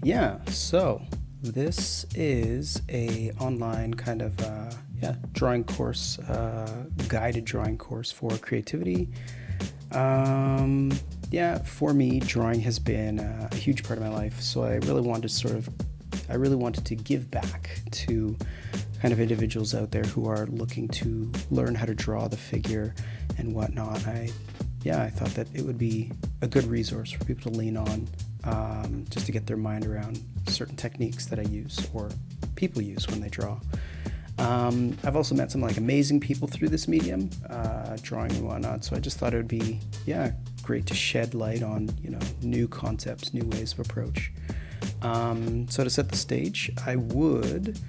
Yeah, so this is a online kind of drawing course, guided drawing course for creativity. For me, drawing has been a huge part of my life, so I really wanted to give back to kind of individuals out there who are looking to learn how to draw the figure and whatnot. I thought that it would be a good resource for people to lean on, just to get their mind around certain techniques that I use or people use when they draw. I've also met some amazing people through this medium, drawing and whatnot. So I just thought it would be great to shed light on new concepts, new ways of approach. So to set the stage, I would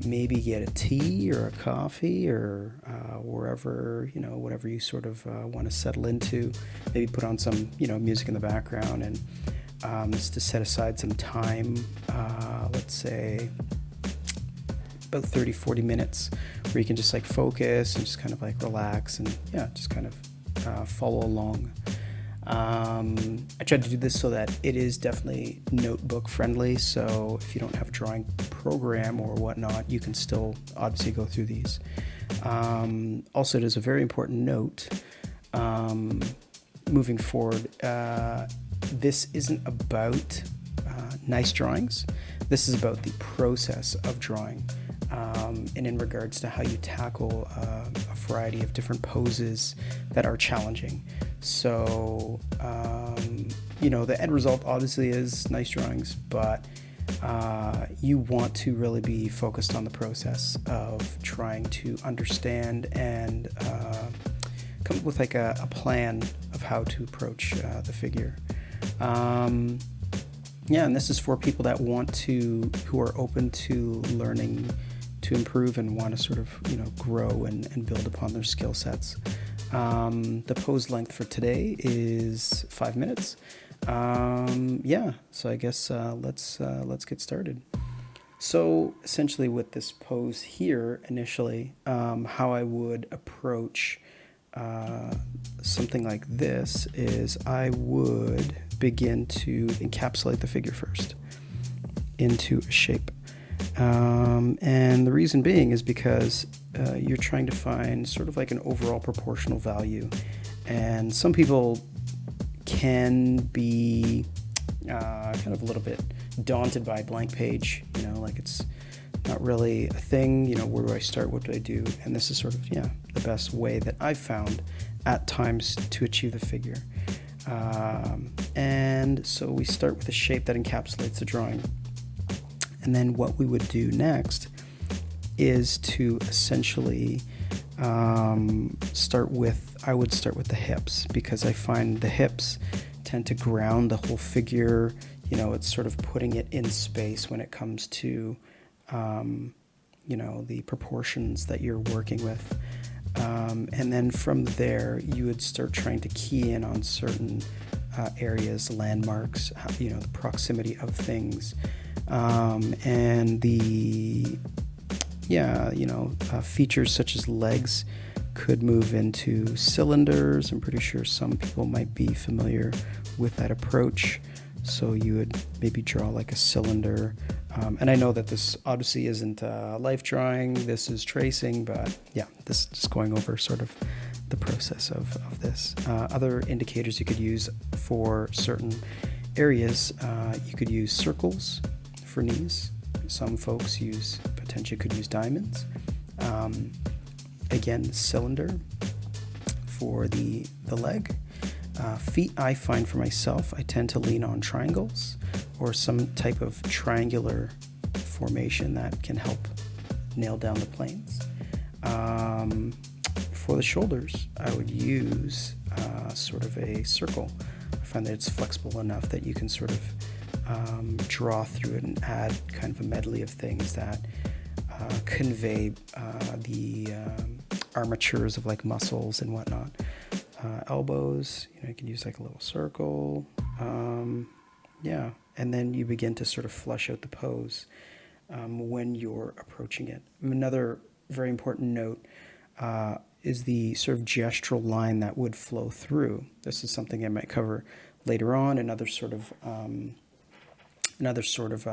maybe get a tea or a coffee or wherever, whatever you sort of want to settle into. Maybe put on some, music in the background and just to set aside some time, let's say about 30-40 minutes where you can just focus and just kind of relax and just kind of follow along. I tried to do this so that it is definitely notebook friendly, so if you don't have a drawing program or whatnot, you can still obviously go through these. Also, it is a very important note moving forward. This isn't about nice drawings. This is about the process of drawing, and in regards to how you tackle a variety of different poses that are challenging. So, the end result obviously is nice drawings, but you want to really be focused on the process of trying to understand and come up with a plan of how to approach the figure. And this is for people that who are open to learning to improve and want to sort of, grow and build upon their skill sets. The pose length for today is 5 minutes. So I guess let's get started. So essentially with this pose here initially, how I would approach something like this is I would begin to encapsulate the figure first into a shape. And the reason being is because you're trying to find sort of an overall proportional value. And some people can be kind of a little bit daunted by a blank page, it's not really a thing, where do I start, what do I do? And this is sort of, the best way that I've found at times to achieve the figure. And so we start with a shape that encapsulates the drawing. And then what we would do next is to essentially I would start with the hips, because I find the hips tend to ground the whole figure. It's sort of putting it in space when it comes to, the proportions that you're working with. And then from there, you would start trying to key in on certain areas, landmarks, the proximity of things. And the features such as legs could move into cylinders. I'm pretty sure some people might be familiar with that approach. So you would maybe draw a cylinder. And I know that this obviously isn't life drawing, this is tracing, but this is just going over sort of the process of this. Other indicators you could use for certain areas, you could use circles for knees. Some folks potentially could use diamonds. Again, cylinder for the leg. Feet, I find for myself, I tend to lean on triangles or some type of triangular formation that can help nail down the planes. For the shoulders, I would use sort of a circle. I find that it's flexible enough that you can sort of draw through it and add kind of a medley of things that convey the armatures of muscles and whatnot. Elbows, you can use a little circle. And then you begin to sort of flush out the pose when you're approaching it. Another very important note is the sort of gestural line that would flow through. This is something I might cover later on in other sort of and other sort of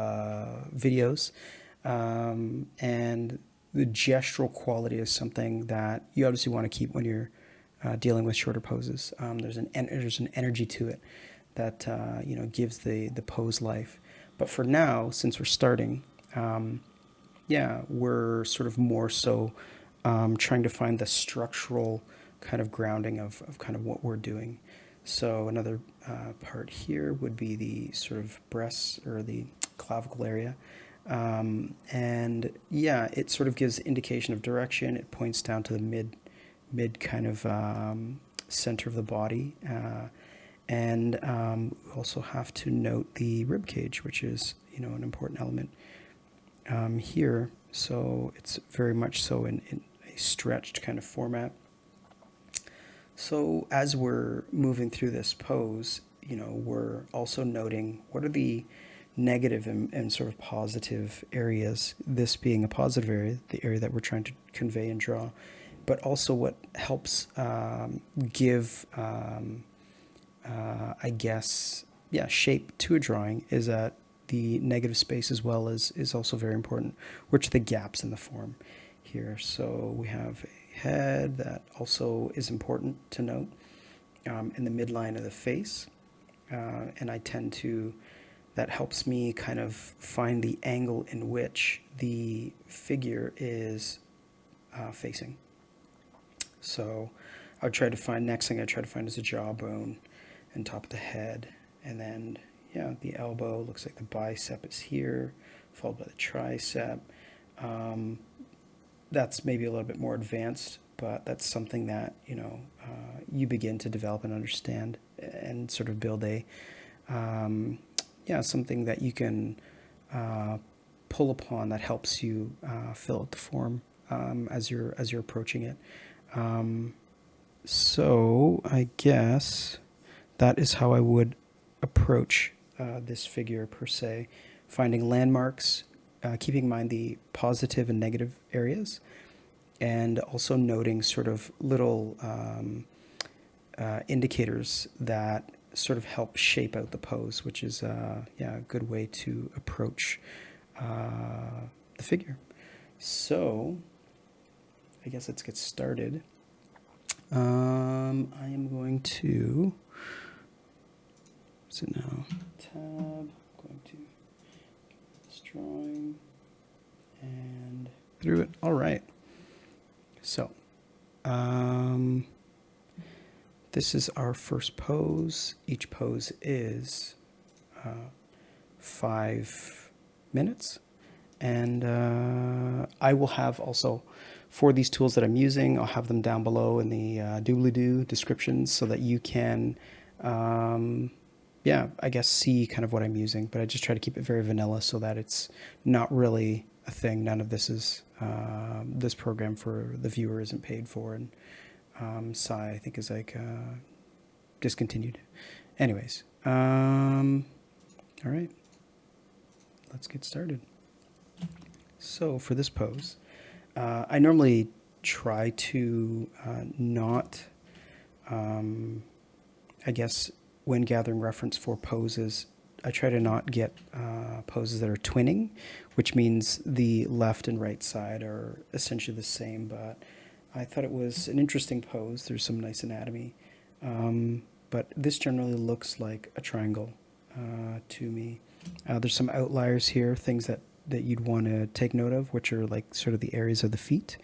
videos. And the gestural quality is something that you obviously want to keep when you're dealing with shorter poses. There's an energy to it that gives the pose life. But for now, since we're starting, we're sort of more so trying to find the structural kind of grounding of kind of what we're doing. So another part here would be the sort of breasts or the clavicle area. And yeah, it sort of gives indication of direction. It points down to the mid kind of center of the body. And we also have to note the rib cage, which is, an important element here. So it's very much so in a stretched kind of format. So as we're moving through this pose, we're also noting what are the negative and sort of positive areas, this being a positive area, the area that we're trying to convey and draw, but also what helps give, shape to a drawing is that the negative space as well is also very important, which are the gaps in the form here. So we have a head that also is important to note in the midline of the face. And that helps me kind of find the angle in which the figure is facing. So I would try to find, next thing I try to find is a jawbone and top of the head. And then, the elbow, looks like the bicep is here, followed by the tricep. That's maybe a little bit more advanced, but that's something that, you begin to develop and understand and sort of build something that you can pull upon that helps you fill out the form as you're approaching it. So I guess that is how I would approach this figure per se, finding landmarks, keeping in mind the positive and negative areas, and also noting sort of little indicators that sort of help shape out the pose, which is a good way to approach the figure. So I guess let's get started. I am going to, so now tab, going to this drawing and through it. All right. So this is our first pose. Each pose is 5 minutes. And I will have also, for these tools that I'm using, I'll have them down below in the doobly-doo descriptions so that you can, see kind of what I'm using. But I just try to keep it very vanilla so that it's not really a thing. None of this is, this program for the viewer isn't paid for. And Psy, I think, is like discontinued. Anyways, all right, let's get started. So for this pose, I normally try to not, when gathering reference for poses, I try to not get poses that are twinning, which means the left and right side are essentially the same, but I thought it was an interesting pose. There's some nice anatomy. But this generally looks like a triangle to me. There's some outliers here, things that you'd want to take note of, which are like sort of the areas of the feet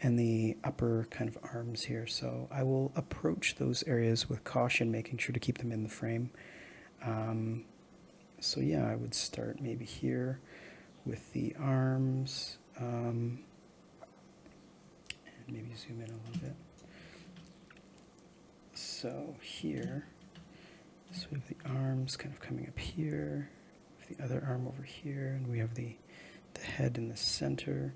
and the upper kind of arms here. So I will approach those areas with caution, making sure to keep them in the frame. I would start maybe here with the arms. And maybe zoom in a little bit. So here, sort of the arms kind of coming up here, with the other arm over here, and we have the head in the center.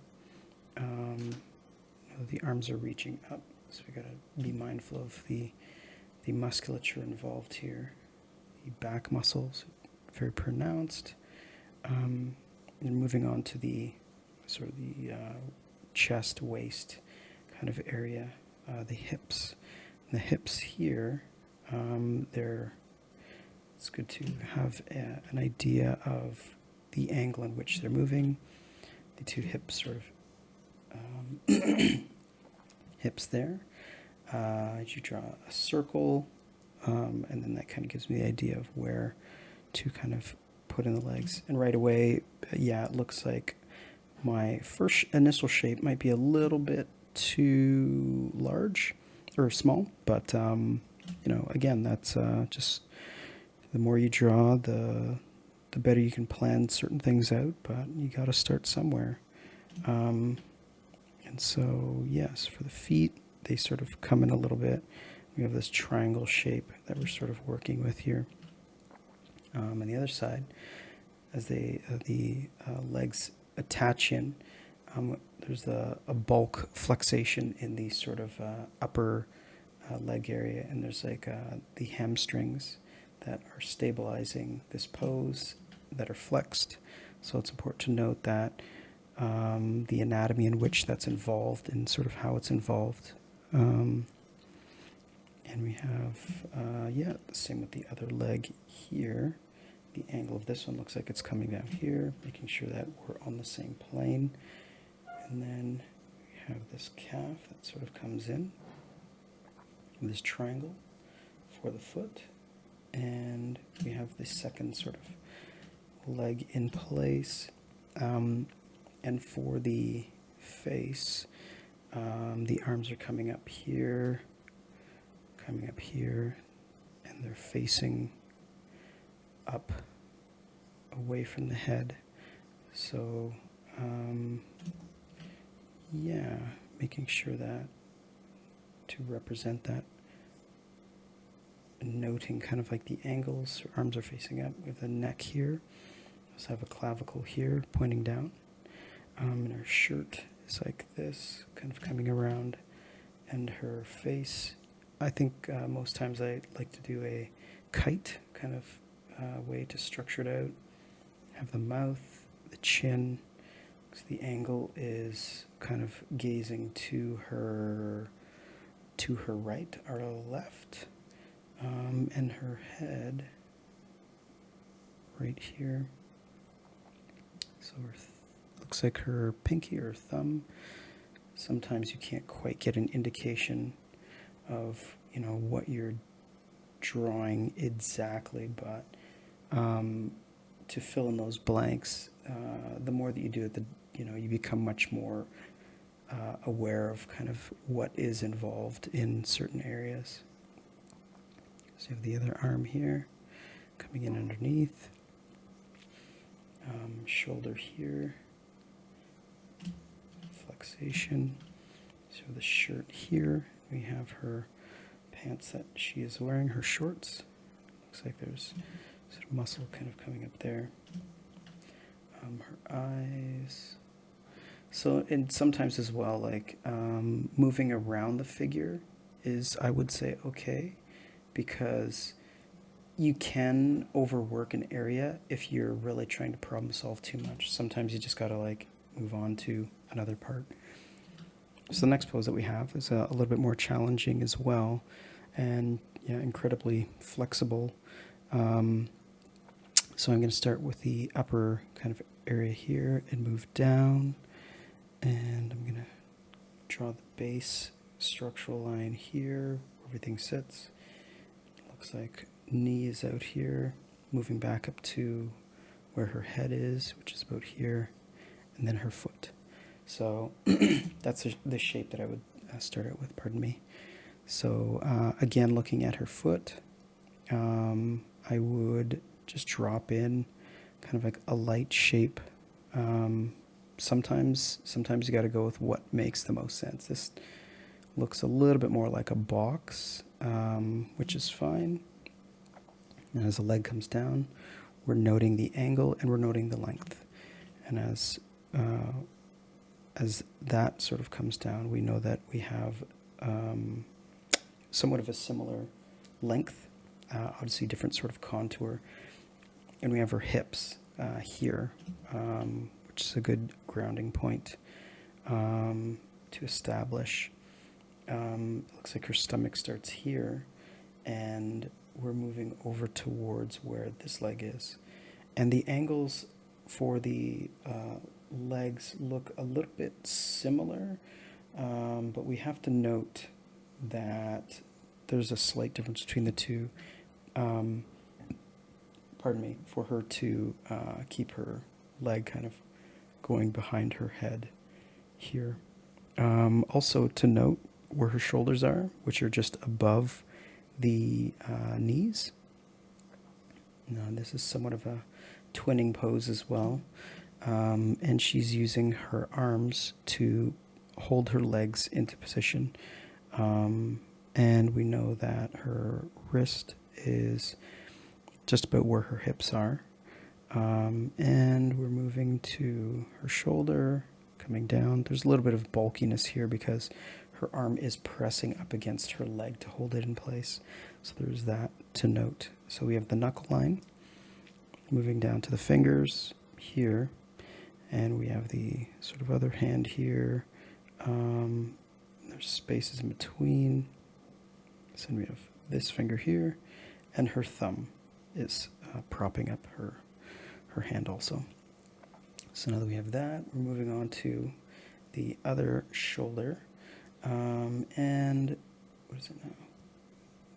The arms are reaching up, so we got to be mindful of the musculature involved here. The back muscles, very pronounced. And moving on to the sort of the chest, waist kind of area, the hips. And the hips here, they're it's good to have an idea of the angle in which they're moving. The two hips sort of hips there. You draw a circle, and then that kind of gives me the idea of where to kind of put in the legs. And right away, yeah, it looks like my first initial shape might be a little bit too large or small, but again, that's just the more you draw, the better you can plan certain things out, but you got to start somewhere. And so, yes, for the feet, they sort of come in a little bit. We have this triangle shape that we're sort of working with here. On the other side, as the legs attach in, there's a bulk flexation in the sort of upper leg area, and there's like the hamstrings that are stabilizing this pose that are flexed. So it's important to note that the anatomy in which that's involved and sort of how it's involved. And we have, the same with the other leg here. The angle of this one looks like it's coming down here, making sure that we're on the same plane. And then we have this calf that sort of comes in, this triangle for the foot. And we have the second sort of leg in place. And for the face, the arms are coming up here, and they're facing up away from the head. So, making sure that to represent that, noting kind of like the angles, arms are facing up. We have the neck here. We also have a clavicle here pointing down. And her shirt is like this, kind of coming around. And her face, I think most times I like to do a kite kind of way to structure it out. Have the mouth, the chin, so the angle is kind of gazing to her right or left, and her head right here. So looks like her pinky or thumb. Sometimes you can't quite get an indication of what you're drawing exactly, but to fill in those blanks, the more that you do it, you become much more aware of kind of what is involved in certain areas. So you have the other arm here coming in underneath, shoulder here, flexation. So the shirt here, we have her pants that she is wearing, her shorts. Looks like there's sort of muscle kind of coming up there. Her eyes. So, and sometimes as well, like moving around the figure is, I would say, okay, because you can overwork an area if you're really trying to problem solve too much. Sometimes you just gotta like move on to another part. So the next pose that we have is a little bit more challenging as well, and incredibly flexible. So I'm going to start with the upper kind of area here and move down, and I'm going to draw the base structural line here where everything sits. Looks like knee is out here, moving back up to where her head is, which is about here, and then her foot. So that's the shape that I would start out with, pardon me. So again, looking at her foot, I would just drop in kind of like a light shape. Sometimes you got to go with what makes the most sense. This looks a little bit more like a box, which is fine. And as the leg comes down, we're noting the angle and we're noting the length. And as that sort of comes down, we know that we have somewhat of a similar length, obviously different sort of contour. And we have her hips here, which is a good grounding point to establish. Looks like her stomach starts here, and we're moving over towards where this leg is. And the angles for the legs look a little bit similar, but we have to note that there's a slight difference between the two. Pardon me, for her to keep her leg kind of going behind her head here. Also to note where her shoulders are, which are just above the knees. Now this is somewhat of a twinning pose as well. And she's using her arms to hold her legs into position. And we know that her wrist is just about where her hips are. And we're moving to her shoulder, coming down. There's a little bit of bulkiness here because her arm is pressing up against her leg to hold it in place. So there's that to note. So we have the knuckle line, moving down to the fingers here. And we have the sort of other hand here. There's spaces in between. So we have this finger here, and her thumb is propping up her hand also. So now that we have that, we're moving on to the other shoulder. And what is it now?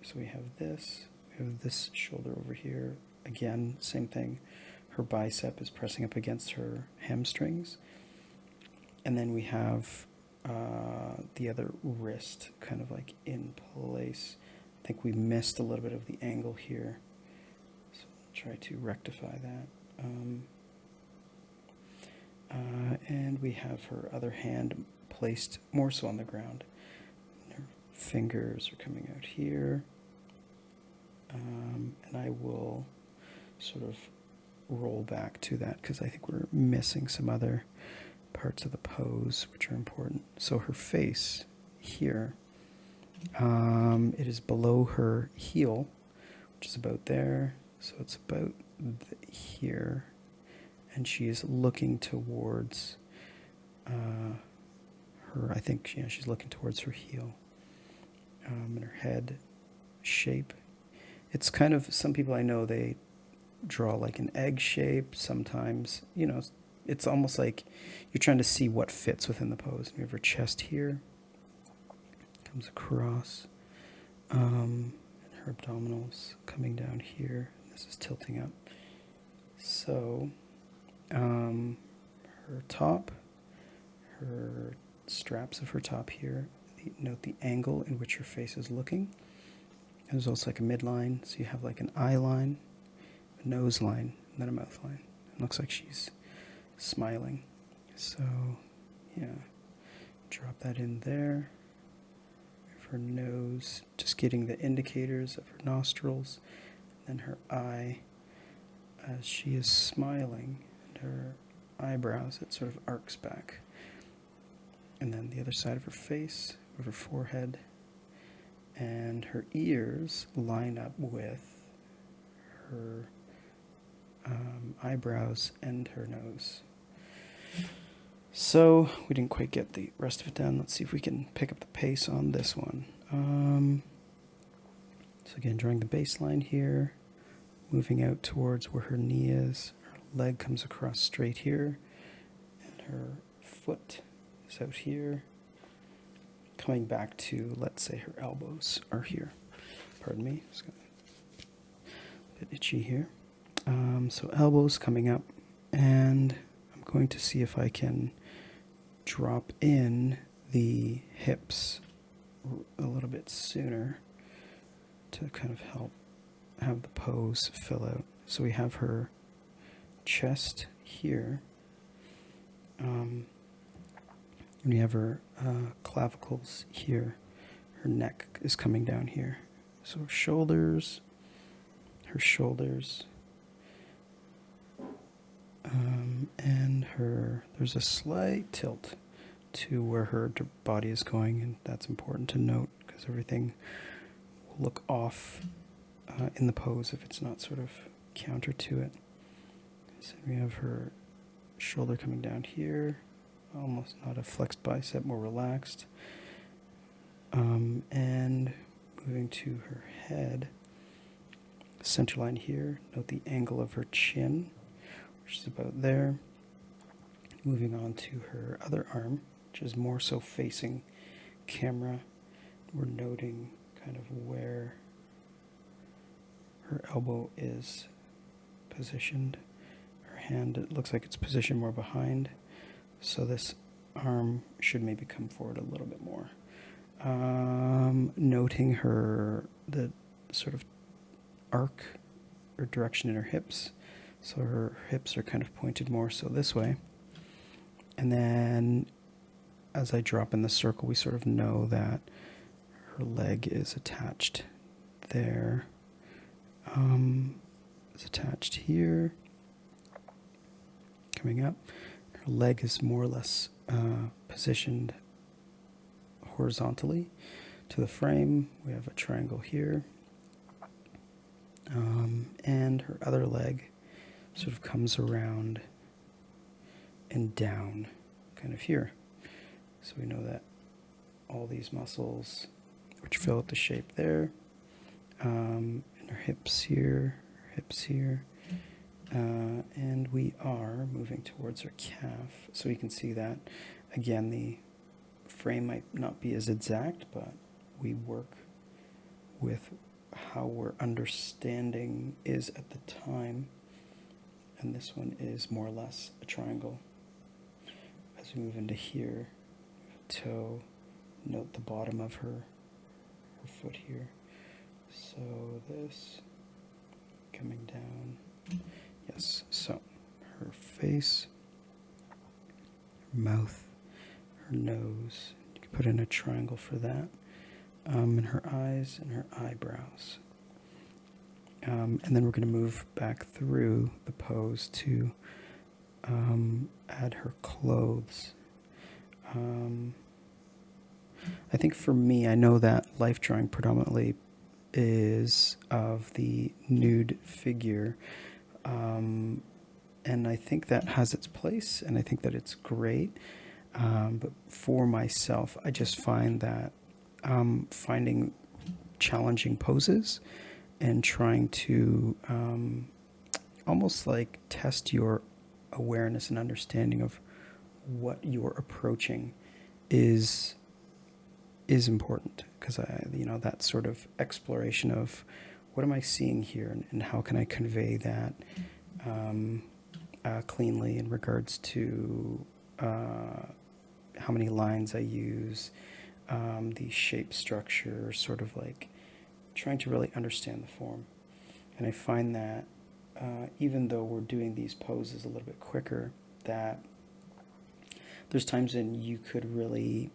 So we have this shoulder over here. Again, same thing. Her bicep is pressing up against her hamstrings. And then we have the other wrist kind of like in place. I think we missed a little bit of the angle here. So I'll try to rectify that. And we have her other hand placed more so on the ground. Her fingers are coming out here. And I will sort of roll back to that because I think we're missing some other parts of the pose which are important. So her face here, it is below her heel, which is about there. So it's about here. And she is looking towards her, I think, yeah, she's looking towards her heel. And her head shape. It's kind of, some people I know, they draw like an egg shape. Sometimes, you know, it's almost like you're trying to see what fits within the pose. And you have her chest here, comes across, and her abdominals coming down here. This is tilting up. So, her top, her straps of her top here. Note the angle in which her face is looking. And there's also like a midline, so you have like an eye line, a nose line, and then a mouth line. It looks like she's smiling. So, yeah, drop that in there. Of her nose, just getting the indicators of her nostrils, and then her eye as she is smiling, and her eyebrows, it sort of arcs back. And then the other side of her face, of her forehead, and her ears line up with her eyebrows and her nose. So we didn't quite get the rest of it down. Let's see if we can pick up the pace on this one. So again, drawing the baseline here, moving out towards where her knee is. Her leg comes across straight here, and her foot is out here. Coming back to, let's say, her elbows are here. Pardon me, it's got a bit itchy here. So elbows coming up, and I'm going to see if I can drop in the hips a little bit sooner to kind of help have the pose fill out. So we have her chest here. And we have her clavicles here. Her neck is coming down here. So her shoulders, and there's a slight tilt to where her body is going, and that's important to note because everything will look off in the pose if it's not sort of counter to it. So we have her shoulder coming down here, almost not a flexed bicep, more relaxed. And moving to her head, center line here. Note the angle of her chin, which is about there. Moving on to her other arm, which is more so facing camera. We're noting kind of where her elbow is positioned. Her hand, it looks like it's positioned more behind. So this arm should maybe come forward a little bit more. Noting the sort of arc or direction in her hips. So her hips are kind of pointed more so this way. And then as I drop in the circle, we sort of know that her leg is attached there. It's attached here, coming up. Her leg is more or less positioned horizontally to the frame. We have a triangle here. And her other leg sort of comes around and down kind of here. So we know that all these muscles, which fill out the shape there, and her hips here, and we are moving towards her calf. So you can see that, again, the frame might not be as exact, but we work with how we're understanding is at the time. And this one is more or less a triangle. As we move into here, toe, note the bottom of her foot here. So this coming down. Yes, so her face, her mouth, her nose. You can put in a triangle for that. And her eyes and her eyebrows. And then we're going to move back through the pose to add her clothes. I think for me, I know that life drawing predominantly is of the nude figure. And I think that has its place, and I think that it's great. But for myself, I just find that finding challenging poses and trying to almost like test your awareness and understanding of what you're approaching is important, because that sort of exploration of what am I seeing here, and how can I convey that cleanly in regards to how many lines I use, the shape structure, sort of like trying to really understand the form. And I find that even though we're doing these poses a little bit quicker, that there's times when you could really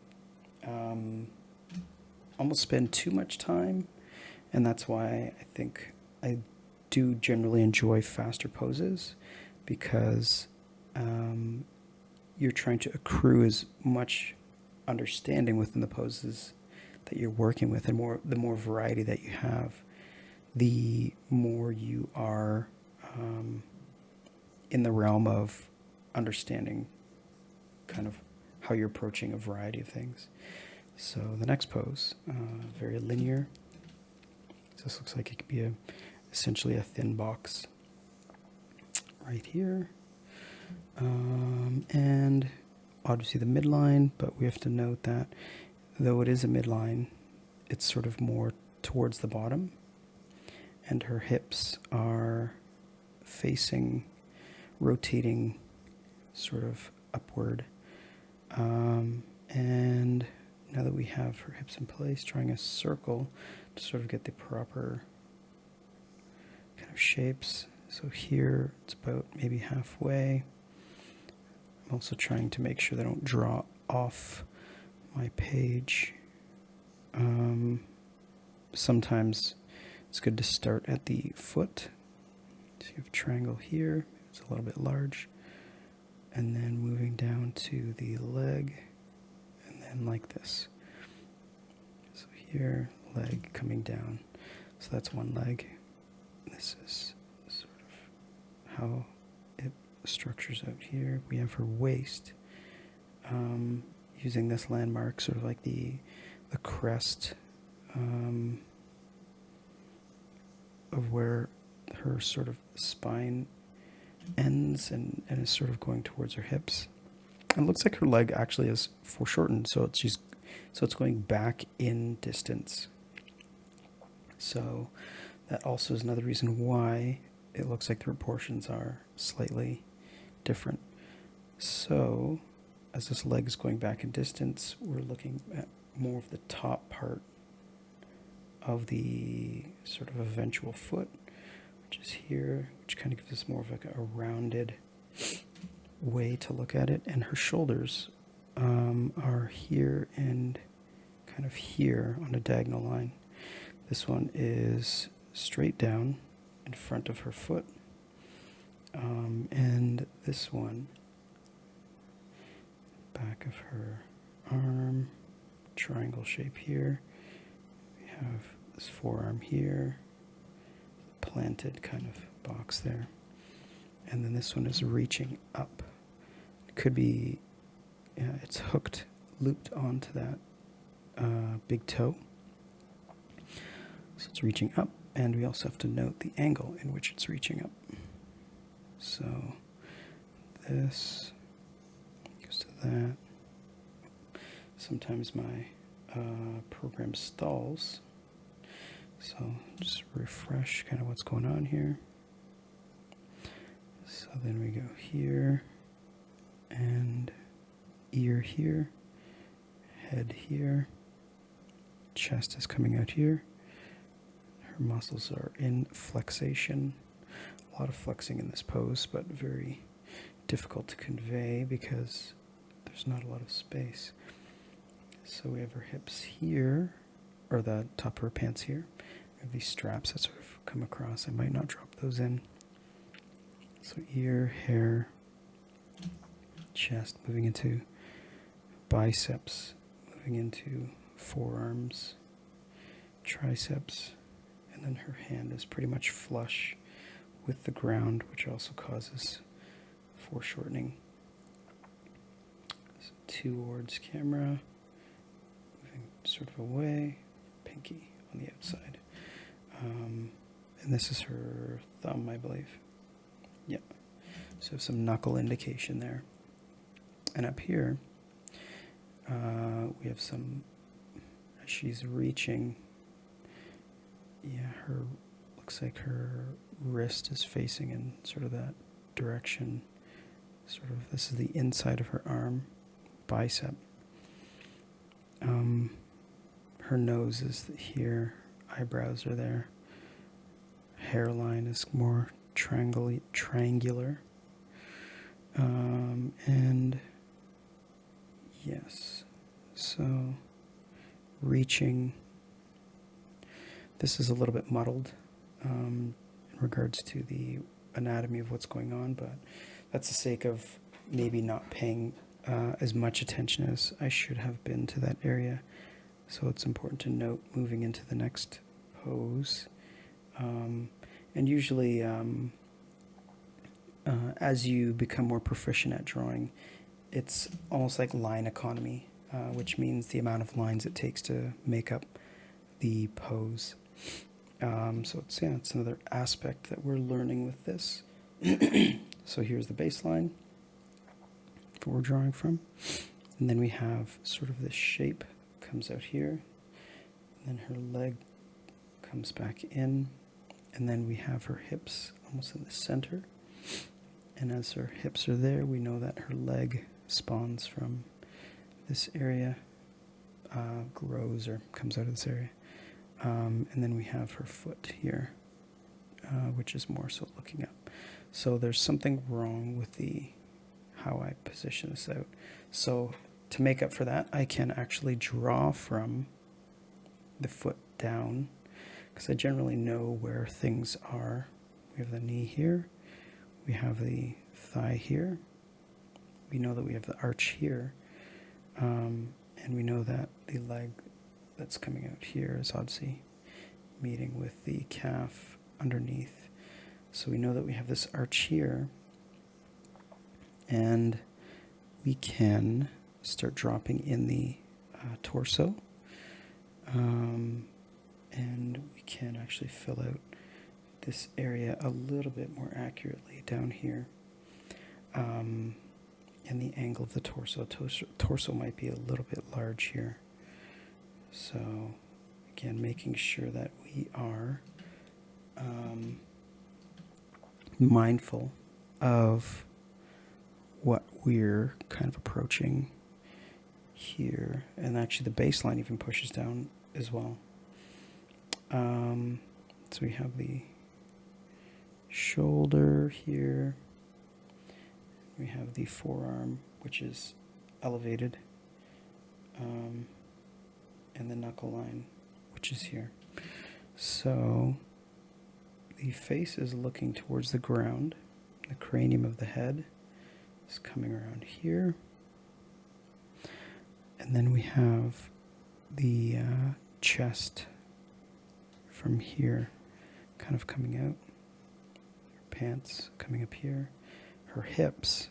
almost spend too much time, and that's why I think I do generally enjoy faster poses, because you're trying to accrue as much understanding within the poses that you're working with, and the more variety that you have, the more you are in the realm of understanding kind of how you're approaching a variety of things. So the next pose, very linear. This looks like it could be essentially a thin box right here. And obviously the midline, but we have to note that though it is a midline, it's sort of more towards the bottom, and her hips are facing, rotating sort of upward. And now that we have her hips in place, drawing a circle to sort of get the proper kind of shapes. So here it's about maybe halfway. I'm also trying to make sure that I don't draw off my page. Sometimes it's good to start at the foot. So you have a triangle here, it's a little bit large, and then moving down to the leg, and then like this. So here, leg coming down. So that's one leg. This is sort of how it structures out here. We have her waist, using this landmark, sort of like the crest of where her sort of spine ends and is sort of going towards her hips. And it looks like her leg actually is foreshortened, so it's going back in distance. So that also is another reason why it looks like the proportions are slightly different. So as this leg is going back in distance, we're looking at more of the top part of the sort of eventual foot, which is here, which kind of gives us more of like a rounded way to look at it. And her shoulders are here and kind of here on a diagonal line. This one is straight down in front of her foot, and this one, back of her arm, triangle shape here. We have this forearm here, planted kind of box there, and then this one is reaching up. It could be, it's hooked, looped onto that big toe. So it's reaching up, and we also have to note the angle in which it's reaching up. So this goes to that. Sometimes my program stalls, so just refresh kind of what's going on here. So then we go here, and ear here, head here, chest is coming out here. Her muscles are in flexation. A lot of flexing in this pose, but very difficult to convey because there's not a lot of space. So we have her hips here, or the top of her pants here. We have these straps that sort of come across. I might not drop those in. So ear, hair, chest, moving into biceps, moving into forearms, triceps, and then her hand is pretty much flush with the ground, which also causes foreshortening. So towards camera, moving sort of away, pinky on the outside. And this is her thumb, I believe. Yep. So some knuckle indication there. And up here, we have some, as she's reaching, her, looks like her wrist is facing in sort of that direction. Sort of, this is the inside of her arm, bicep. Her nose is here, eyebrows are there. Hairline is more triangular. And yes, so reaching, this is a little bit muddled in regards to the anatomy of what's going on, but that's the sake of maybe not paying as much attention as I should have been to that area. So it's important to note moving into the next pose. And usually, as you become more proficient at drawing, it's almost like line economy, which means the amount of lines it takes to make up the pose. So it's another aspect that we're learning with this. So here's the baseline that we're drawing from. And then we have sort of this shape comes out here. And then her leg comes back in. And then we have her hips almost in the center. And as her hips are there, we know that her leg spawns from this area, grows or comes out of this area. And then we have her foot here, which is more so looking up. So there's something wrong with how I position this out. So to make up for that, I can actually draw from the foot down, because I generally know where things are. We have the knee here, we have the thigh here, we know that we have the arch here, and we know that the leg that's coming out here is obviously meeting with the calf underneath. So we know that we have this arch here, and we can start dropping in the torso, and we can actually fill out this area a little bit more accurately down here. And the angle of the torso. Torso might be a little bit large here. So again, making sure that we are mindful of what we're kind of approaching here. And actually the baseline even pushes down as well. So we have the shoulder here. We have the forearm, which is elevated, and the knuckle line, which is here. So the face is looking towards the ground. The cranium of the head is coming around here. And then we have the chest from here kind of coming out. Her pants coming up here. Her hips,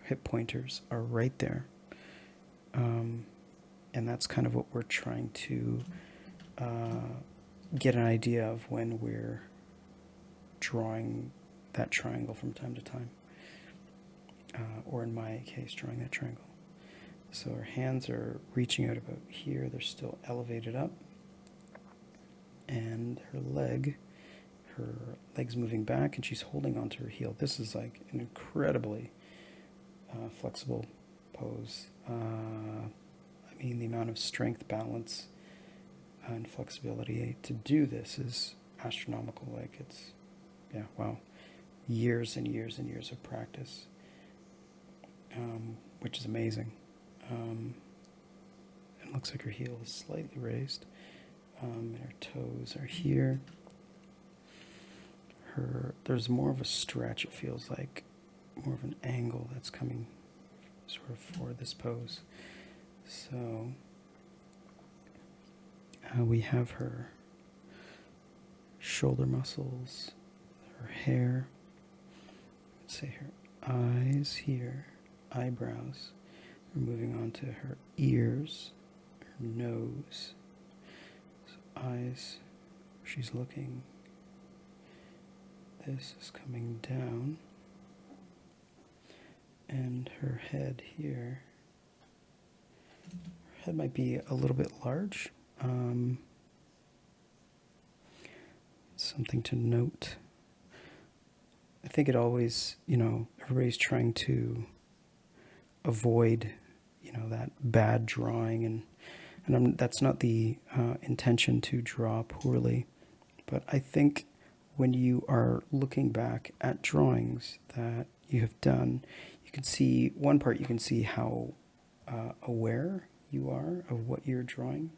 hip pointers are right there. And that's kind of what we're trying to get an idea of when we're drawing that triangle from time to time. Or in my case, drawing that triangle. So her hands are reaching out about here. They're still elevated up. And her leg's moving back, and she's holding onto her heel. This is like an incredibly flexible pose. I mean, the amount of strength, balance, and flexibility to do this is astronomical. Like, it's, yeah, wow. Years and years and years of practice, which is amazing. It looks like her heel is slightly raised. And her toes are here. There's more of a stretch, it feels like, more of an angle that's coming sort of for this pose. So we have her shoulder muscles, her hair, let's say her eyes here, eyebrows. We're moving on to her ears, her nose. Eyes, she's looking. This is coming down. And her head here. Her head might be a little bit large. Something to note. I think it always, everybody's trying to avoid, that bad drawing, and that's not the intention to draw poorly, but I think when you are looking back at drawings that you have done, you can see one part, you can see how aware you are of what you're drawing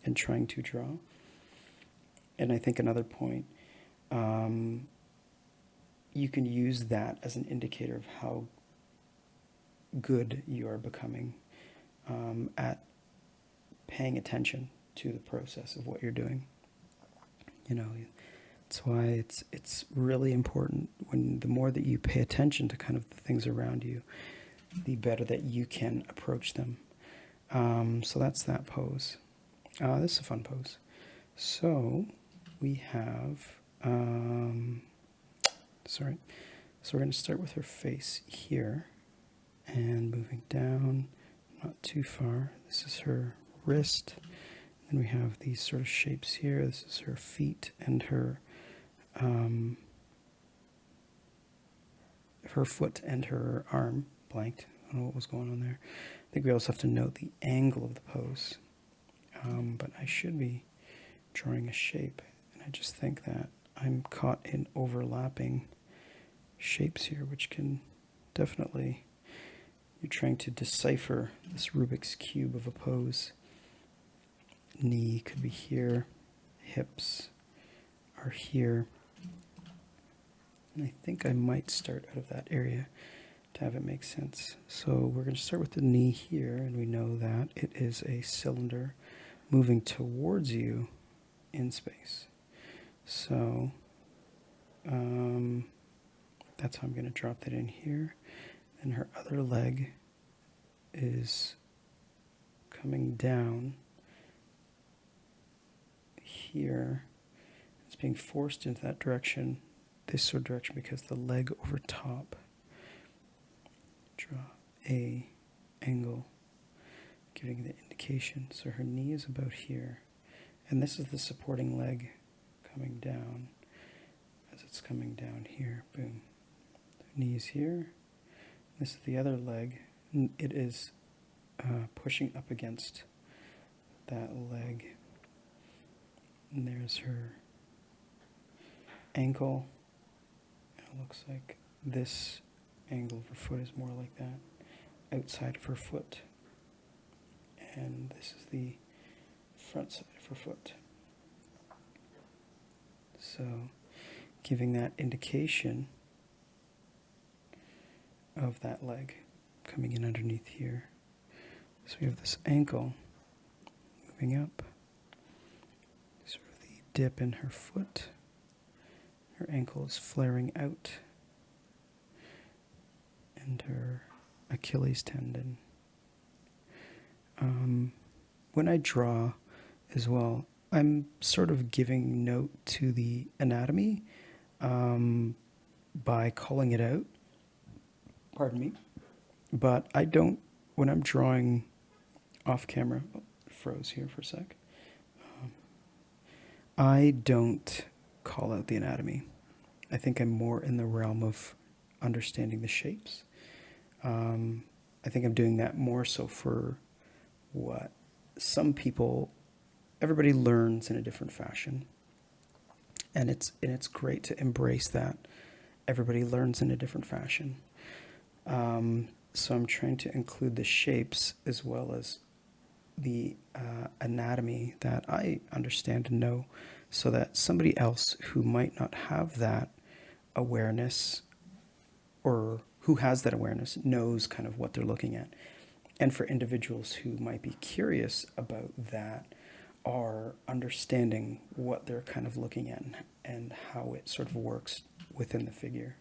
and trying to draw. And I think another point, you can use that as an indicator of how good you are becoming at paying attention to the process of what you're doing. That's why it's really important, when the more that you pay attention to kind of the things around you, the better that you can approach them. So that's that pose. This is a fun pose. So we have, so we're going to start with her face here and moving down, not too far. This is her wrist. Then we have these sort of shapes here. This is her feet and her foot and her arm blanked. I don't know what was going on there. I think we also have to note the angle of the pose. But I should be drawing a shape, and I just think that I'm caught in overlapping shapes here, which can definitely, you're trying to decipher this Rubik's Cube of a pose. Knee could be here, hips are here, and I think I might start out of that area to have it make sense. So we're going to start with the knee here, and we know that it is a cylinder moving towards you in space. So that's how I'm going to drop that in here. And her other leg is coming down here. It's being forced into that direction, this sort of direction, because the leg over top. Draw a angle, giving the indication. So her knee is about here, and this is the supporting leg coming down. As it's coming down here, boom. The knee is here. This is the other leg. It is pushing up against that leg. And there's her ankle. It looks like this angle of her foot is more like that, outside of her foot. And this is the front side of her foot. So, giving that indication of that leg coming in underneath here. So we have this ankle moving up, sort of the dip in her foot. Her ankle is flaring out, and her Achilles tendon. When I draw as well, I'm sort of giving note to the anatomy by calling it out. Pardon me. But I don't, when I'm drawing off camera, froze here for a sec. I don't call out the anatomy. I think I'm more in the realm of understanding the shapes. I think I'm doing that more so for what some people, everybody learns in a different fashion. And it's great to embrace that. Everybody learns in a different fashion. So I'm trying to include the shapes as well as the anatomy that I understand and know, so that somebody else who might not have that awareness, or who has that awareness, knows kind of what they're looking at. And for individuals who might be curious about that, are understanding what they're kind of looking at and how it sort of works within the figure.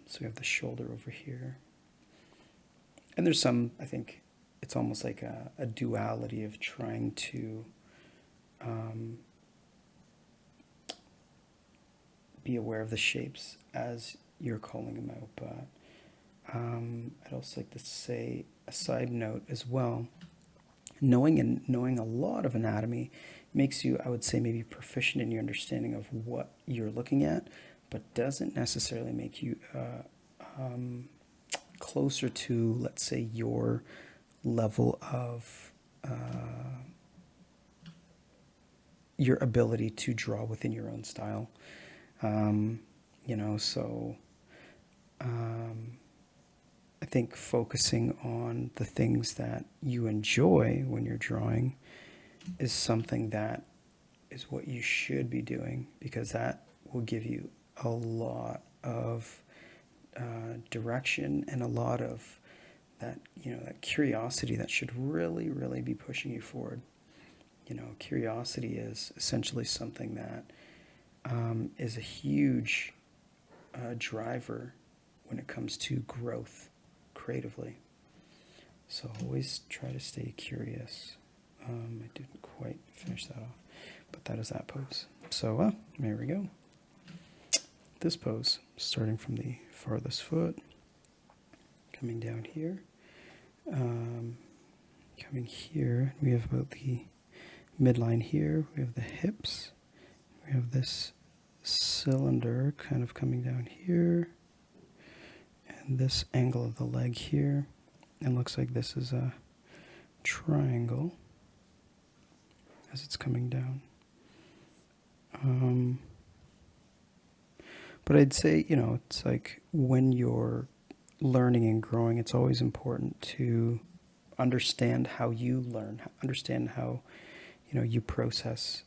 So we have the shoulder over here. And there's some, I think, it's almost like a duality of trying to be aware of the shapes as you're calling them out. But I'd also like to say a side note as well. Knowing a lot of anatomy makes you, I would say, maybe proficient in your understanding of what you're looking at, but doesn't necessarily make you closer to, let's say, your level of your ability to draw within your own style. So I think focusing on the things that you enjoy when you're drawing is something that is what you should be doing, because that will give you a lot of direction and a lot of that, that curiosity that should really, really be pushing you forward. Curiosity is essentially something that is a huge driver when it comes to growth creatively. So always try to stay curious. I didn't quite finish that off, but that is that pose. So there we go. This pose, starting from the farthest foot, coming down here, coming here, we have about the midline here, we have the hips, we have this cylinder kind of coming down here, and this angle of the leg here, and looks like this is a triangle as it's coming down. But I'd say, it's like when you're learning and growing, it's always important to understand how you learn, understand how, you process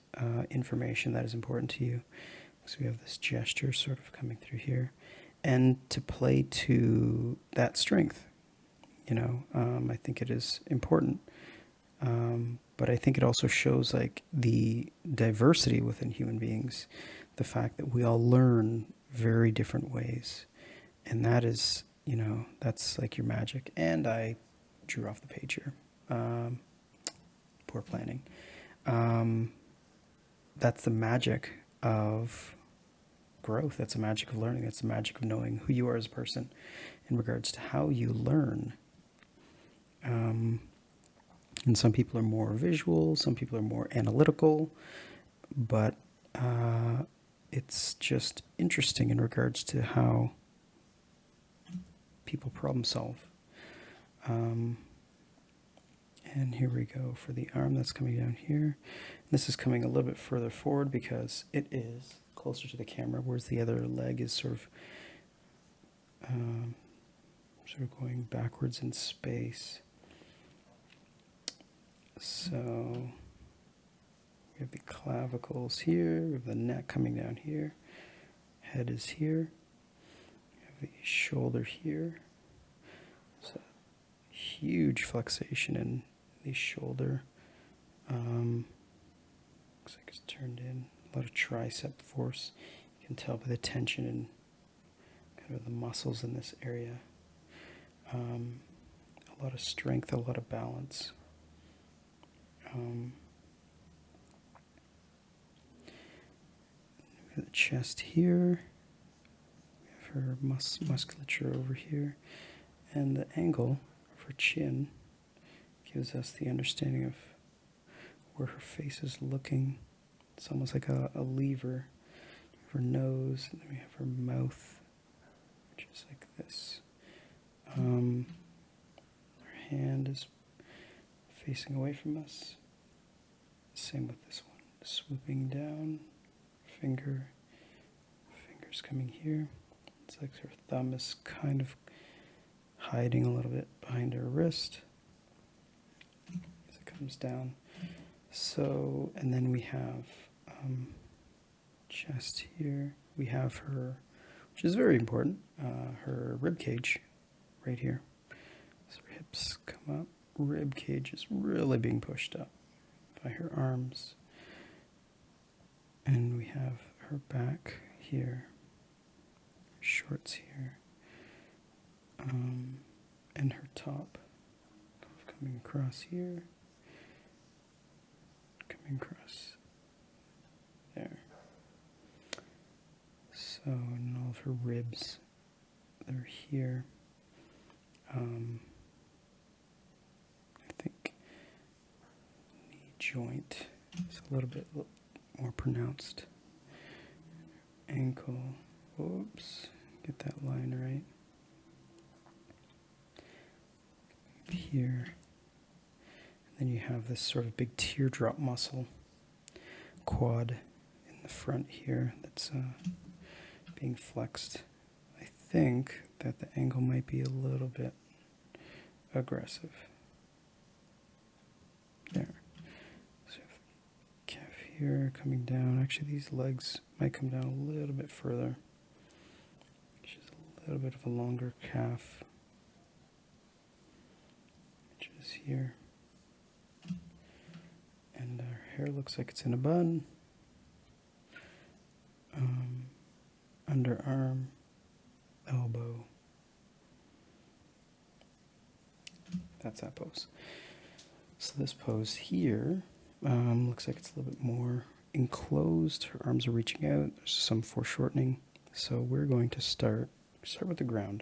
information that is important to you. So we have this gesture sort of coming through here, and to play to that strength. I think it is important. But I think it also shows like the diversity within human beings, the fact that we all learn very different ways. And that is, that's like your magic. And I drew off the page here. Poor planning. That's the magic of growth. That's the magic of learning. That's the magic of knowing who you are as a person in regards to how you learn. And some people are more visual, some people are more analytical, but it's just interesting in regards to how people problem solve. And here we go for the arm that's coming down here. This is coming a little bit further forward because it is closer to the camera, whereas the other leg is sort of going backwards in space. So we have the clavicles here, we have the neck coming down here, head is here, we have the shoulder here. So huge flexation in the shoulder. Looks like it's turned in. A lot of tricep force. You can tell by the tension in kind of the muscles in this area. A lot of strength, a lot of balance. We have the chest here. We have her musculature over here. And the angle of her chin gives us the understanding of where her face is looking. It's almost like a lever. We have her nose, and then we have her mouth, which is like this. Her hand is facing away from us. Same with this one. Swooping down, fingers coming here. It's like her thumb is kind of hiding a little bit behind her wrist as it comes down. So, and then we have chest here. We have her, which is very important, her rib cage right here. So her hips come up. Rib cage is really being pushed up by her arms. And we have her back here, shorts here, and her top coming across here, coming across there. So, and all of her ribs, they're here. I think knee joint is a little bit more pronounced. Ankle, whoops, get that line right. Here. And then you have this sort of big teardrop muscle, quad in the front here that's being flexed. I think that the angle might be a little bit aggressive. There. So you have the calf here coming down. Actually, these legs might come down a little bit further. She's a little bit of a longer calf, which is here. And her hair looks like it's in a bun. Underarm, elbow. That's that pose. So this pose here looks like it's a little bit more enclosed. Her arms are reaching out. There's some foreshortening. So we're going to start with the ground.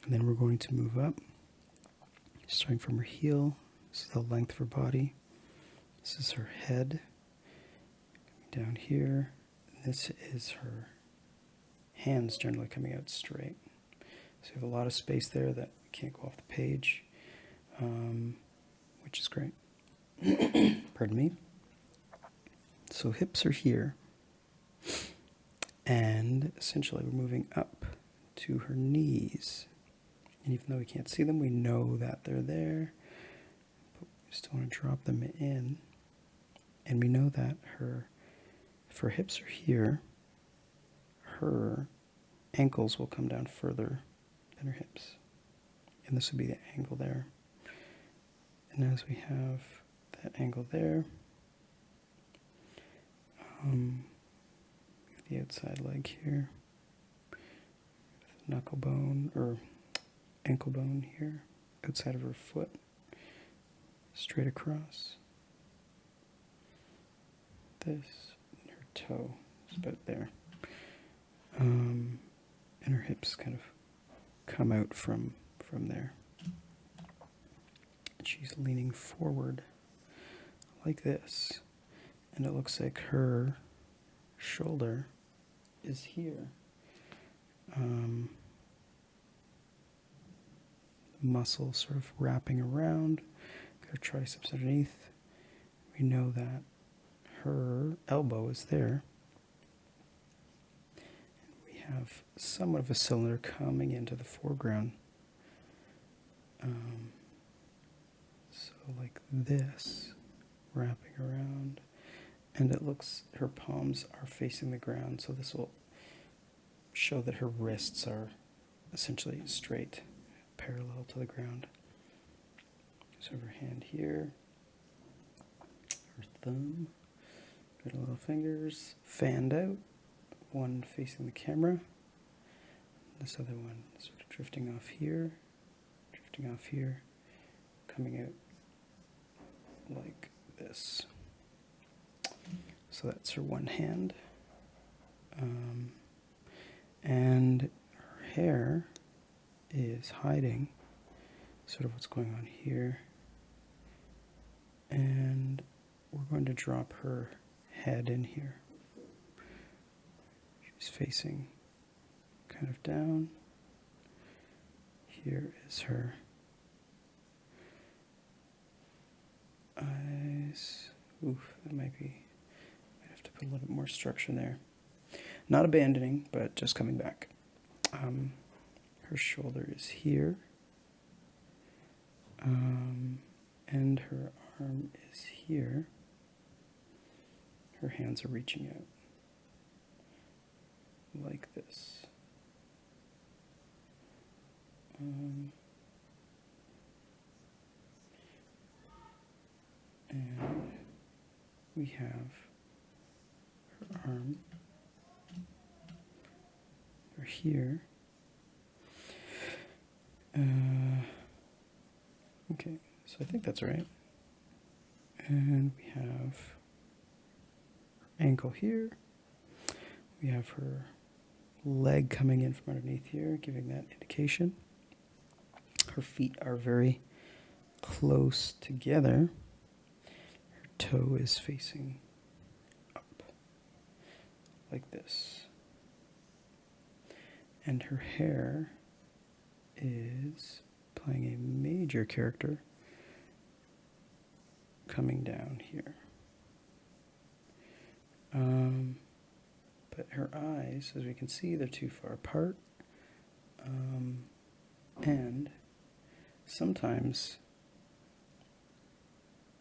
And then we're going to move up, starting from her heel. This is the length of her body. This is her head. Coming down here. This is her hands generally coming out straight. So you have a lot of space there that can't go off the page, which is great. Pardon me. So hips are here. And essentially we're moving up to her knees. And even though we can't see them, we know that they're there. But we still want to drop them in. And we know that if her hips are here, her ankles will come down further than her hips. And this would be the angle there. And as we have that angle there, the outside leg here, knuckle bone or ankle bone here, outside of her foot, straight across. This, toe. It's about there. And her hips kind of come out from there. And she's leaning forward like this. And it looks like her shoulder is here. Muscle sort of wrapping around, her triceps underneath. We know that her elbow is there. And we have somewhat of a cylinder coming into the foreground. So like this, wrapping around. And it looks, her palms are facing the ground, so this will show that her wrists are essentially straight, parallel to the ground. So her hand here, her thumb, got her little fingers fanned out, one facing the camera, this other one sort of drifting off here, coming out like this. So that's her one hand. And her hair is hiding sort of what's going on here. And we're going to drop her head in here. She's facing kind of down. Here is her eyes. Oof, that might have to put a little bit more structure there. Not abandoning, but just coming back. Her shoulder is here. And her arm is here. Her hands are reaching out. Like this. And we have her arm. Or here. Okay, so I think that's right. And we have her ankle here. We have her leg coming in from underneath here, giving that indication. Her feet are very close together. Her toe is facing up, like this. And her hair is playing a major character coming down here. But her eyes, as we can see, they're too far apart. And sometimes,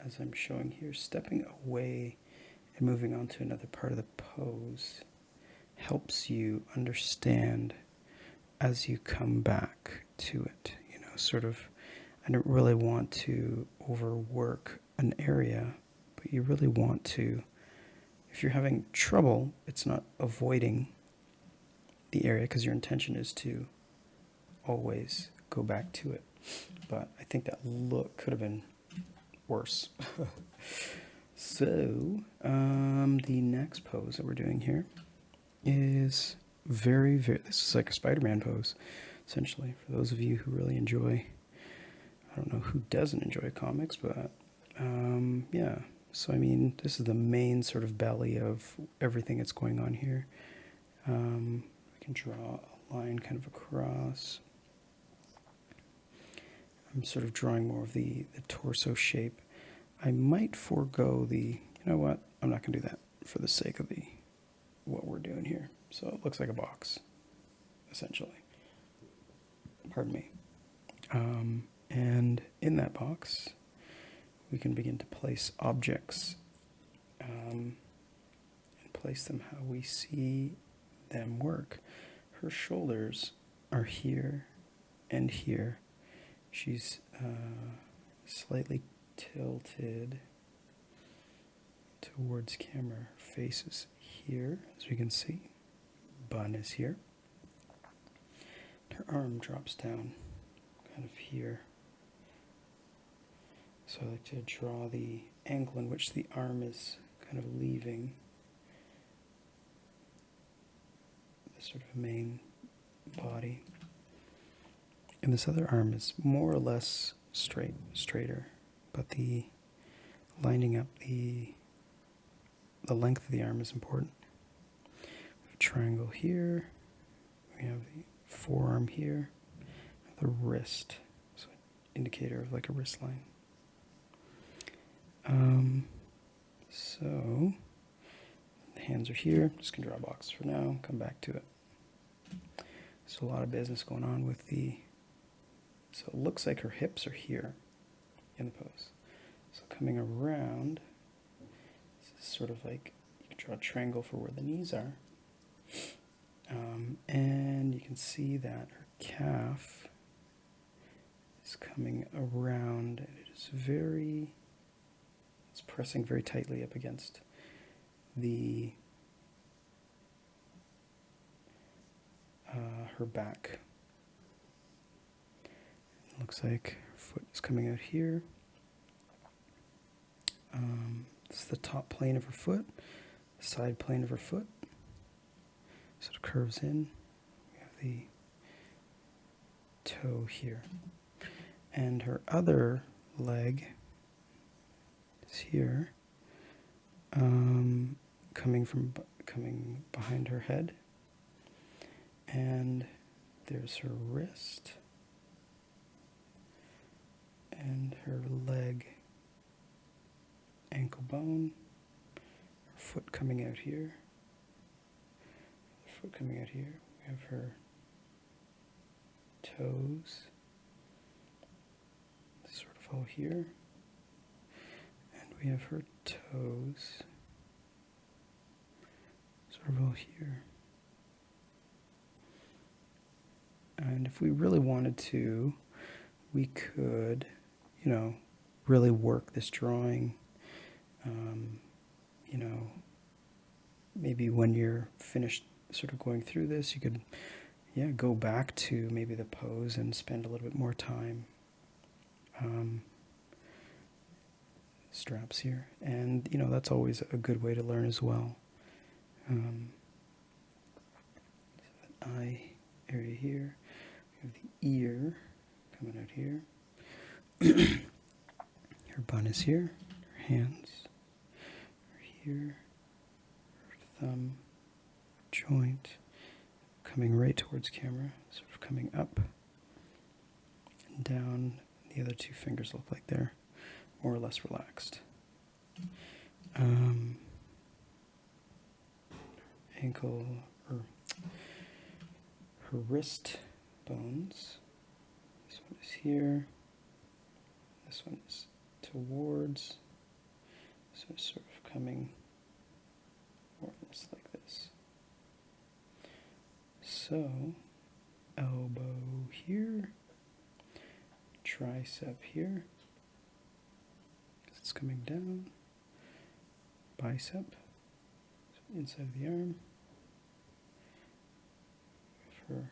as I'm showing here, stepping away and moving on to another part of the pose helps you understand as you come back to it. You know, sort of, I don't really want to overwork an area, but you really want to, if you're having trouble, it's not avoiding the area because your intention is to always go back to it. But I think that look could have been worse. So, the next pose that we're doing here is this is like a Spider-Man pose, essentially, for those of you who really enjoy, I don't know who doesn't enjoy comics, but, yeah. So, I mean, this is the main sort of belly of everything that's going on here. We can draw a line kind of across. I'm sort of drawing more of the torso shape. I might forego you know what, I'm not going to do that for the sake of what we're doing here. So it looks like a box, essentially. Pardon me. And in that box, we can begin to place objects and place them how we see them work. Her shoulders are here and here. She's slightly tilted towards camera. Her face is here, as we can see. Bun is here. Her arm drops down kind of here. So I like to draw the angle in which the arm is kind of leaving the sort of main body. And this other arm is more or less straighter, but the lining up the length of the arm is important. We have a triangle here. We have the forearm here. The wrist, so indicator of like a wrist line. So the hands are here. Just gonna draw a box for now. Come back to it. So a lot of business going on with the. So it looks like her hips are here in the pose. So coming around, this is sort of like you can draw a triangle for where the knees are, and you can see that her calf is coming around, and it is it's pressing very tightly up against the her back. It looks like her foot is coming out here. This is the top plane of her foot, the side plane of her foot. So it curves in. We have the toe here. And her other leg is here, coming behind her head. And there's her wrist and her leg, ankle bone, her foot coming out here, her foot coming out here. We have her toes, sort of all here, and we have her toes, sort of all here. And if we really wanted to, we could, really work this drawing. Maybe when you're finished sort of going through this, you could, go back to maybe the pose and spend a little bit more time. Straps here. And, that's always a good way to learn as well. So that eye area here. We have the ear coming out here. Her bun is here. Her hands are here. Her thumb, joint, coming right towards camera, sort of coming up and down. The other two fingers look like they're more or less relaxed. Ankle, or her wrist bones. This one is here. This one is towards. This one is sort of coming more or less like this. So, elbow here, tricep here. It's coming down. Bicep, so inside of the arm. Her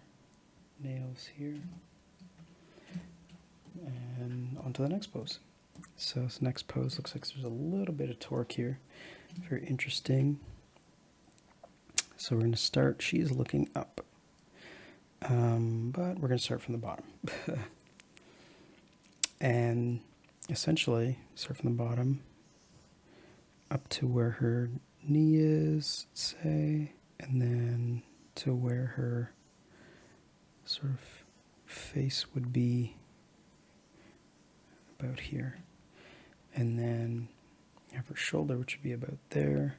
nails here. And on to the next pose. So this next pose looks like there's a little bit of torque here. Very interesting. So we're going to start, she is looking up. But we're going to start from the bottom. And essentially, start from the bottom up to where her knee is, say, and then to where her sort of face would be about here. And then have her shoulder, which would be about there.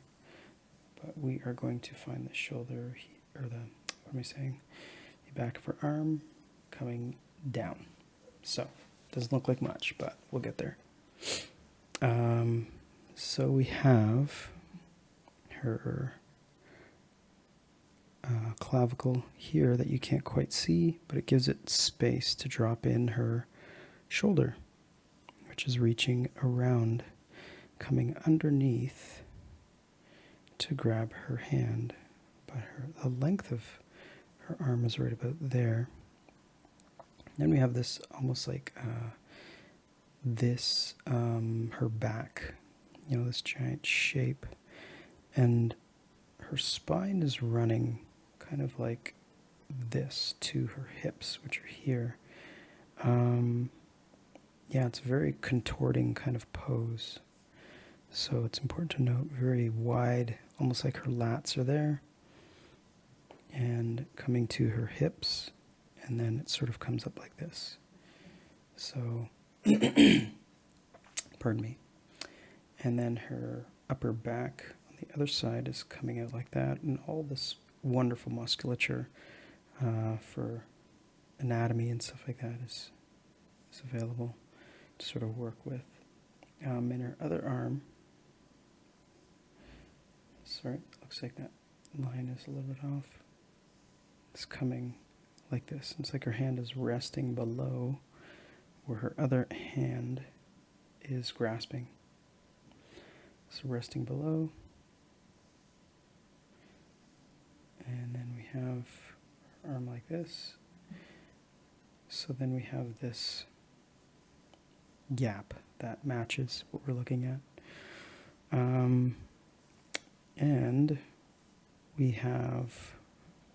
But we are going to find the shoulder, or the, what am I saying? The back of her arm coming down. So, doesn't look like much, but we'll get there. So we have her clavicle here that you can't quite see, but it gives it space to drop in her shoulder, which is reaching around, coming underneath to grab her hand. But the length of her arm is right about there. Then we have this almost like her back, this giant shape, and her spine is running kind of like this to her hips, which are here. Yeah, it's a very contorting kind of pose. So it's important to note, very wide, almost like her lats are there, and coming to her hips, and then it sort of comes up like this. So, pardon me. And then her upper back on the other side is coming out like that, and all this wonderful musculature for anatomy and stuff like that is available to sort of work with. In her other arm, sorry, looks like that line is a little bit off. It's coming like this. It's like her hand is resting below where her other hand is grasping. So resting below. And then we have her arm like this. So then we have this gap that matches what we're looking at. And we have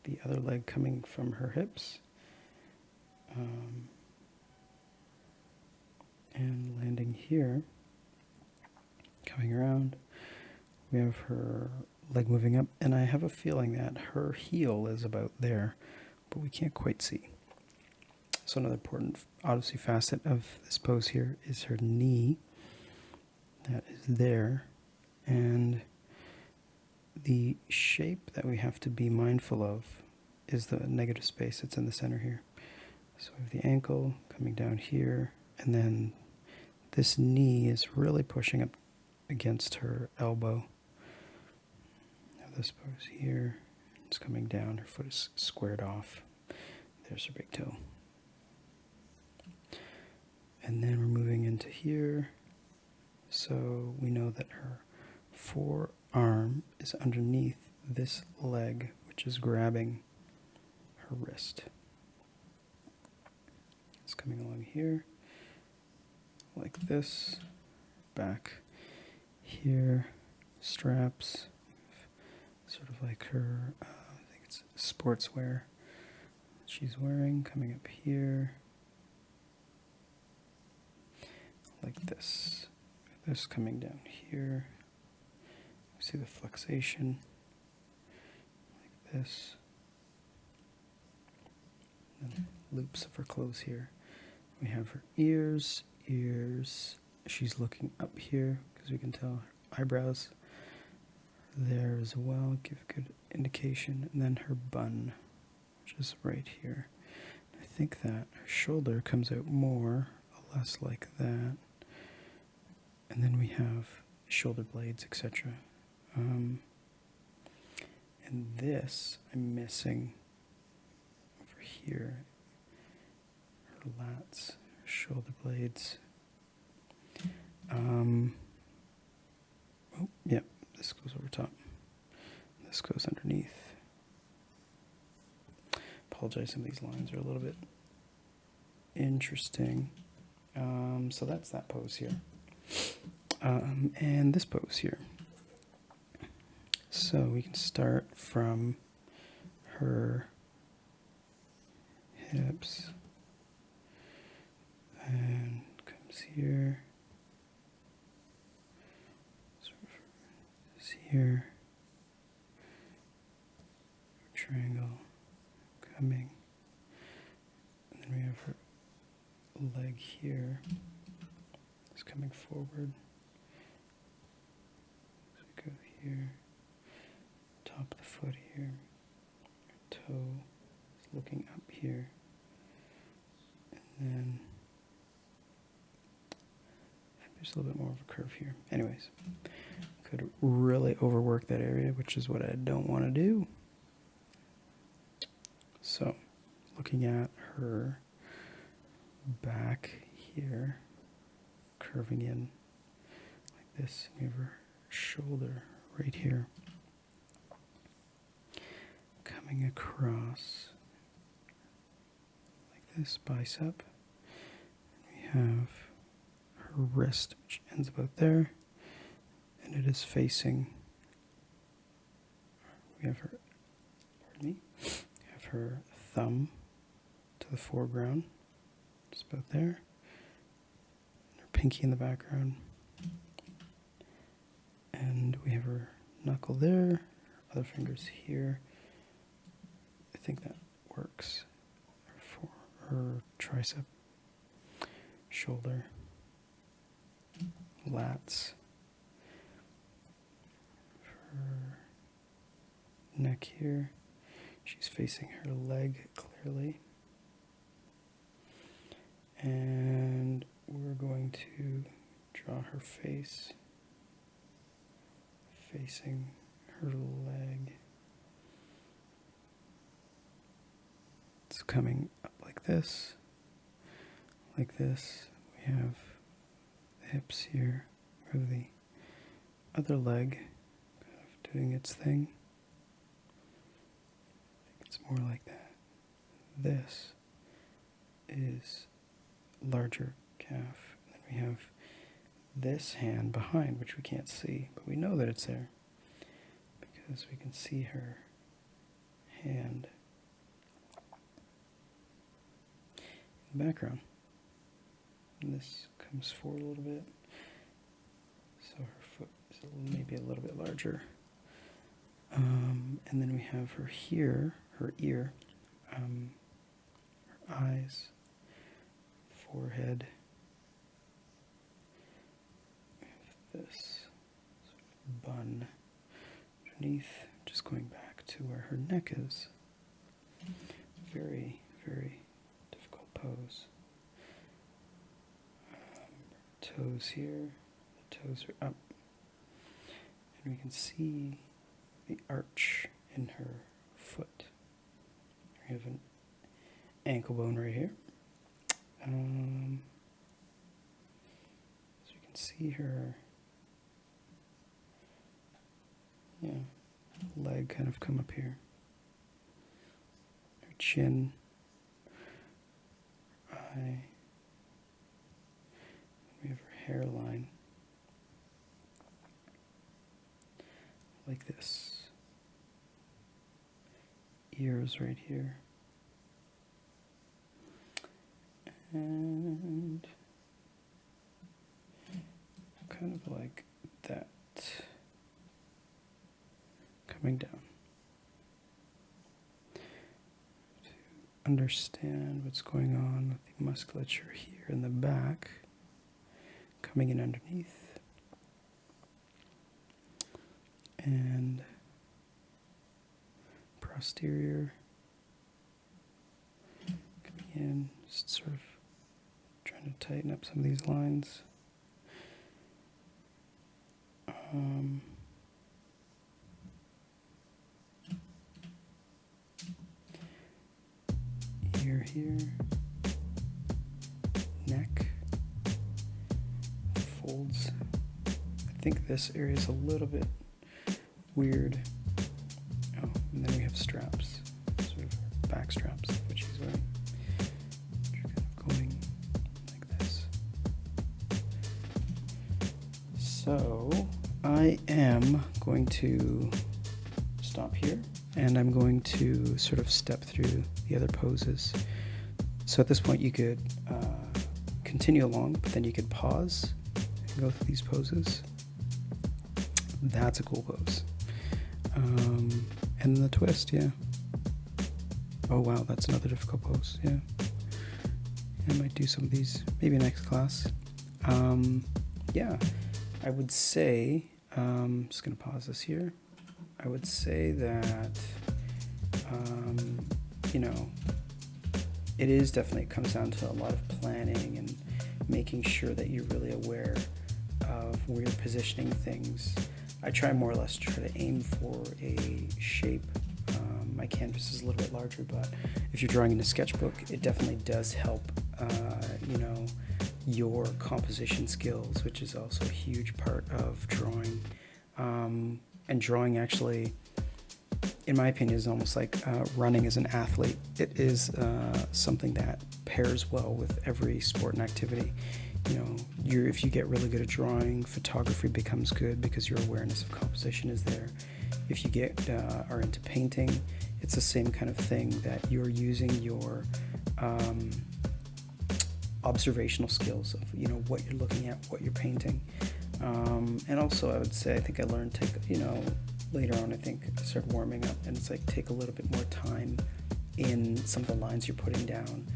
the other leg coming from her hips. And landing here, coming around. We have her leg moving up, and I have a feeling that her heel is about there, but we can't quite see. So another important, obviously, facet of this pose here is her knee. That is there. And the shape that we have to be mindful of is the negative space that's in the center here. So we have the ankle coming down here, and then this knee is really pushing up against her elbow. Now this pose here, it's coming down, her foot is squared off. There's her big toe. And then we're moving into here. So we know that her forearm is underneath this leg, which is grabbing her wrist. It's coming along here, like this, back here, straps, sort of like her, I think it's sportswear she's wearing, coming up here, like this. This coming down here. See the flexation, like this. And loops of her clothes here. We have her ears. She's looking up here because we can tell her eyebrows there as well, give a good indication. And then her bun, which is right here. I think that her shoulder comes out more or less like that. And then we have shoulder blades, etc. And this I'm missing over here. Her lats, her shoulder blades. Oh, yep, this goes over top. This goes underneath. Apologize, some of these lines are a little bit interesting. So that's that pose here. And this pose here. So we can start from her hips and comes here, sort of is here, triangle coming, and then we have her leg here. It's coming forward. So we go here, top of the foot here, toe is looking up here, and then there's a little bit more of a curve here. Anyways, could really overwork that area, which is what I don't want to do. So, looking at her back here, curving in like this, and we have her shoulder right here, coming across like this, bicep. We have her wrist, which ends about there, and it is facing, we have her, pardon me, her thumb to the foreground, just about there. Her pinky in the background. And we have her knuckle there, other fingers here. I think that works for her tricep, shoulder, lats, her neck here. She's facing her leg clearly. And we're going to draw her face facing her leg. It's coming up like this. Like this. We have the hips here. We have the other leg kind of doing its thing. I think it's more like that. This is larger calf. And then we have this hand behind, which we can't see, but we know that it's there because we can see her hand in the background. And this comes forward a little bit, so her foot is maybe a little bit larger. And then we have her here, her ear, her eyes, forehead. This sort of bun underneath, just going back to where her neck is. Very, very difficult pose. Toes here, the toes are up, and we can see the arch in her foot. We have an ankle bone right here. So you can see her leg kind of come up here. Her chin, her eye. We have her hairline. Like this. Ears right here. And kind of like that. Coming down. To understand what's going on with the musculature here in the back, coming in underneath, and posterior, coming in, just sort of trying to tighten up some of these lines. Ear here, neck, folds. I think this area is a little bit weird. Oh, and then we have straps, sort of back straps, which she's wearing. Kind of going like this. So I am going to stop here, and I'm going to sort of step through the other poses. So at this point you could continue along, but then you could pause and go through these poses. That's a cool pose. And the twist, yeah. Oh wow, that's another difficult pose, yeah. I might do some of these, maybe next class. Yeah, I would say, just gonna pause this here. I would say that, you know, it is definitely, it comes down to a lot of planning and making sure that you're really aware of where you're positioning things. I try more or less to try to aim for a shape. My canvas is a little bit larger, but if you're drawing in a sketchbook, it definitely does help, you know, your composition skills, which is also a huge part of drawing. And drawing actually, in my opinion, is almost like running as an athlete. It is something that pairs well with every sport and activity. You know, if you get really good at drawing, photography becomes good because your awareness of composition is there. If you are into painting, it's the same kind of thing, that you're using your observational skills of, you know, what you're looking at, what you're painting. And also I would say, I think I learned to, you know, later on, I think I started warming up, and it's like, take a little bit more time in some of the lines you're putting down.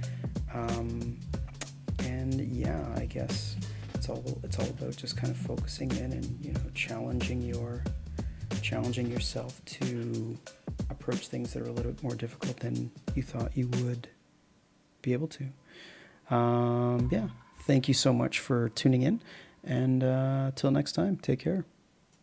And yeah, I guess it's all about just kind of focusing in and, you know, challenging yourself to approach things that are a little bit more difficult than you thought you would be able to. Yeah, thank you so much for tuning in, and till next time, take care.